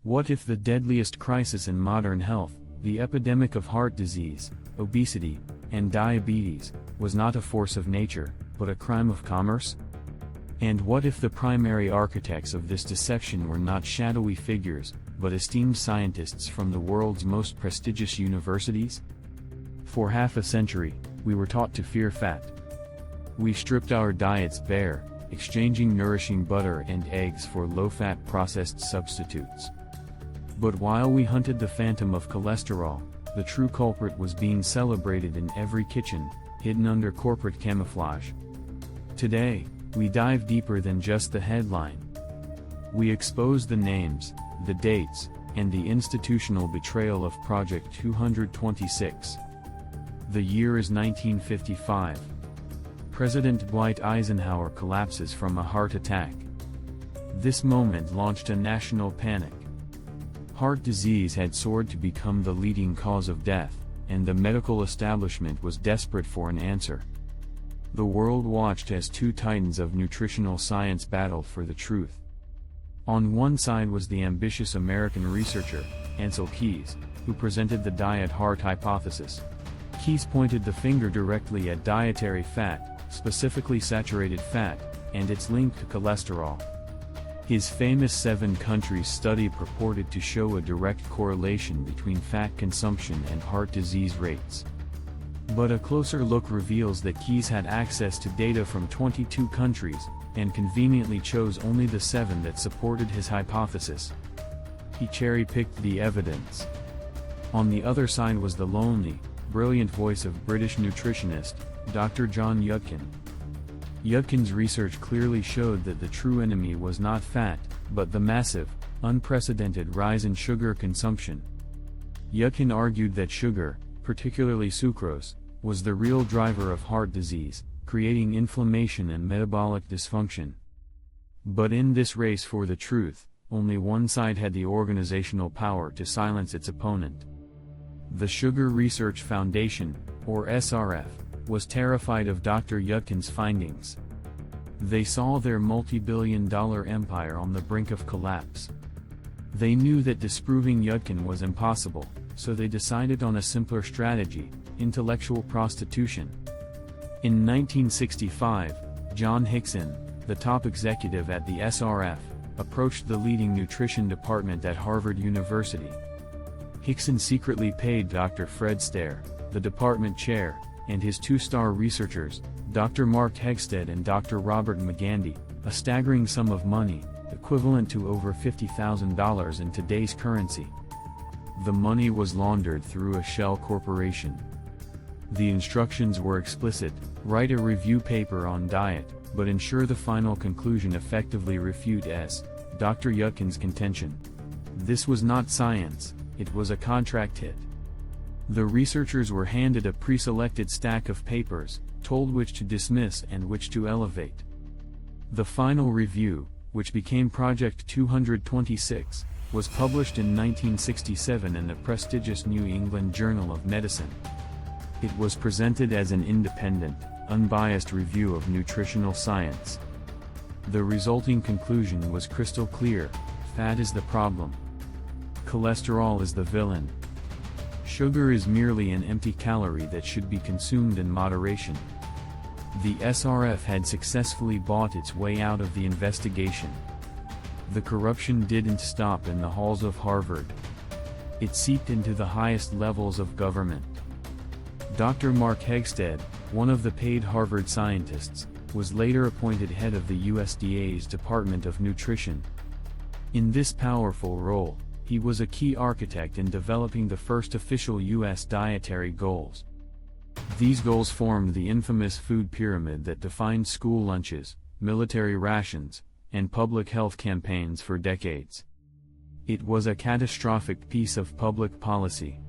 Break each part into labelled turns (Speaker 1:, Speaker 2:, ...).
Speaker 1: What if the deadliest crisis in modern health, the epidemic of heart disease, obesity, and diabetes, was not a force of nature, but a crime of commerce? And what if the primary architects of this deception were not shadowy figures, but esteemed scientists from the world's most prestigious universities? For half a century, we were taught to fear fat. We stripped our diets bare, exchanging nourishing butter and eggs for low-fat processed substitutes. But while we hunted the phantom of cholesterol, the true culprit was being celebrated in every kitchen, hidden under corporate camouflage. Today, we dive deeper than just the headline. We expose the names, the dates, and the institutional betrayal of Project 226. The year is 1955. President Dwight Eisenhower collapses from a heart attack. This moment launched a national panic. Heart disease had soared to become the leading cause of death, and the medical establishment was desperate for an answer. The world watched as two titans of nutritional science battled for the truth. On one side was the ambitious American researcher, Ancel Keys, who presented the diet-heart hypothesis. Keys pointed the finger directly at dietary fat, specifically saturated fat, and its link to cholesterol. His famous 7-country study purported to show a direct correlation between fat consumption and heart disease rates. But a closer look reveals that Keys had access to data from 22 countries, and conveniently chose only the 7 that supported his hypothesis. He cherry-picked the evidence. On the other side was the lonely, brilliant voice of British nutritionist, Dr. John Yudkin. Yudkin's research clearly showed that the true enemy was not fat, but the massive, unprecedented rise in sugar consumption. Yudkin argued that sugar, particularly sucrose, was the real driver of heart disease, creating inflammation and metabolic dysfunction. But in this race for the truth, only one side had the organizational power to silence its opponent. The Sugar Research Foundation, or SRF, was terrified of Dr. Yudkin's findings. They saw their multi-billion-dollar empire on the brink of collapse. They knew that disproving Yudkin was impossible, so they decided on a simpler strategy: intellectual prostitution. In 1965, John Hickson, the top executive at the SRF, approached the leading nutrition department at Harvard University. Hickson secretly paid Dr. Fred Stair, the department chair, and his 2-star researchers, Dr. Mark Hegsted and Dr. Robert McGandy, a staggering sum of money, equivalent to over $50,000 in today's currency. The money was laundered through a shell corporation. The instructions were explicit: write a review paper on diet, but ensure the final conclusion effectively refutes Dr. Yudkin's contention. This was not science, it was a contract hit. The researchers were handed a pre-selected stack of papers, told which to dismiss and which to elevate. The final review, which became Project 226, was published in 1967 in the prestigious New England Journal of Medicine. It was presented as an independent, unbiased review of nutritional science. The resulting conclusion was crystal clear: fat is the problem. Cholesterol is the villain. Sugar is merely an empty calorie that should be consumed in moderation. The SRF had successfully bought its way out of the investigation. The corruption didn't stop in the halls of Harvard. It seeped into the highest levels of government. Dr. Mark Hegsted, one of the paid Harvard scientists, was later appointed head of the USDA's Department of Nutrition. In this powerful role, he was a key architect in developing the first official U.S. dietary goals. These goals formed the infamous food pyramid that defined school lunches, military rations, and public health campaigns for decades. It was a catastrophic piece of public policy.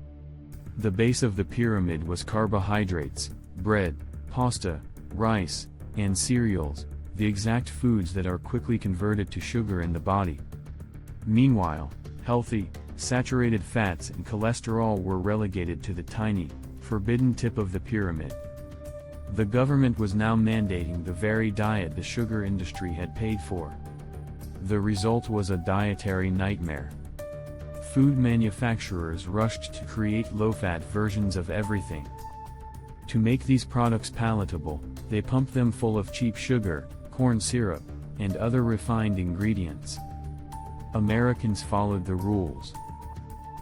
Speaker 1: The base of the pyramid was carbohydrates, bread, pasta, rice, and cereals, the exact foods that are quickly converted to sugar in the body. Meanwhile, healthy, saturated fats and cholesterol were relegated to the tiny, forbidden tip of the pyramid. The government was now mandating the very diet the sugar industry had paid for. The result was a dietary nightmare. Food manufacturers rushed to create low-fat versions of everything. To make these products palatable, they pumped them full of cheap sugar, corn syrup, and other refined ingredients. Americans followed the rules.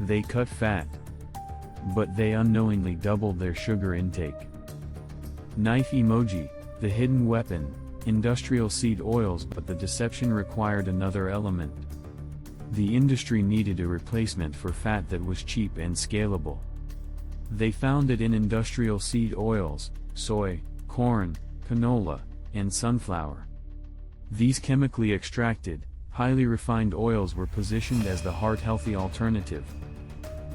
Speaker 1: They cut fat. But they unknowingly doubled their sugar intake. Knife emoji, the hidden weapon, industrial seed oils. But the deception required another element. The industry needed a replacement for fat that was cheap and scalable. They found it in industrial seed oils, soy, corn, canola, and sunflower. These chemically extracted, highly refined oils were positioned as the heart-healthy alternative.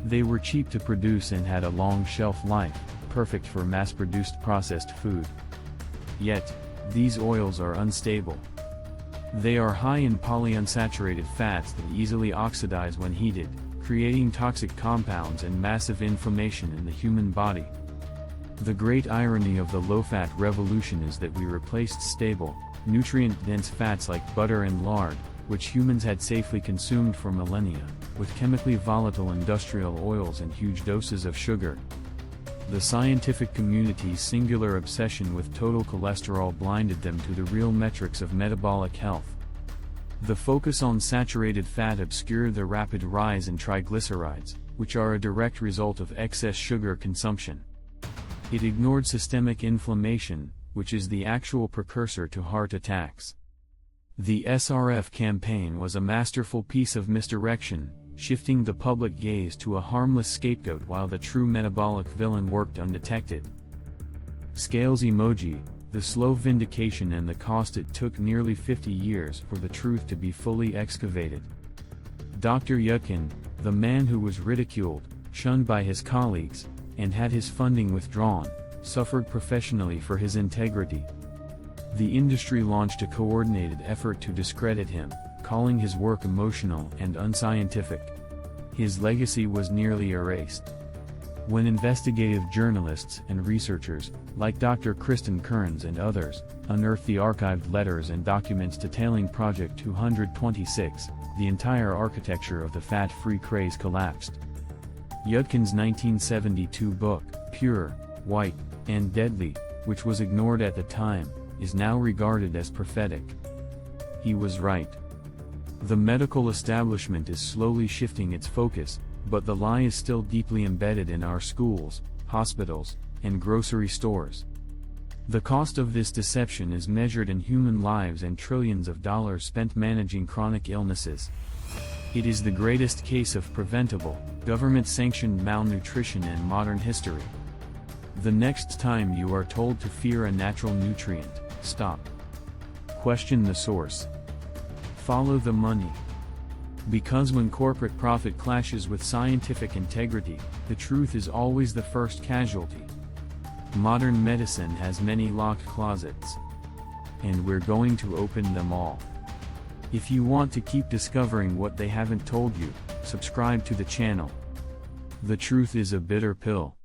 Speaker 1: They were cheap to produce and had a long shelf life, perfect for mass-produced processed food. Yet, these oils are unstable. They are high in polyunsaturated fats that easily oxidize when heated, creating toxic compounds and massive inflammation in the human body. The great irony of the low-fat revolution is that we replaced stable, nutrient-dense fats like butter and lard, which humans had safely consumed for millennia, with chemically volatile industrial oils and huge doses of sugar. The scientific community's singular obsession with total cholesterol blinded them to the real metrics of metabolic health. The focus on saturated fat obscured the rapid rise in triglycerides, which are a direct result of excess sugar consumption. It ignored systemic inflammation, which is the actual precursor to heart attacks. The SRF campaign was a masterful piece of misdirection, shifting the public gaze to a harmless scapegoat while the true metabolic villain worked undetected. Scales emoji, the slow vindication and the cost. It took nearly 50 years for the truth to be fully excavated. Dr. Yudkin, the man who was ridiculed, shunned by his colleagues, and had his funding withdrawn, suffered professionally for his integrity. The industry launched a coordinated effort to discredit him, calling his work emotional and unscientific. His legacy was nearly erased. When investigative journalists and researchers, like Dr. Kristen Kearns and others, unearthed the archived letters and documents detailing Project 226, the entire architecture of the fat-free craze collapsed. Yudkin's 1972 book, Pure, White, and Deadly, which was ignored at the time, is now regarded as prophetic. He was right. The medical establishment is slowly shifting its focus, but the lie is still deeply embedded in our schools, hospitals, and grocery stores. The cost of this deception is measured in human lives and trillions of dollars spent managing chronic illnesses. It is the greatest case of preventable, government-sanctioned malnutrition in modern history. The next time you are told to fear a natural nutrient, stop. Question the source. Follow the money. Because when corporate profit clashes with scientific integrity, the truth is always the first casualty. Modern medicine has many locked closets. And we're going to open them all. If you want to keep discovering what they haven't told you, subscribe to the channel. The truth is a bitter pill.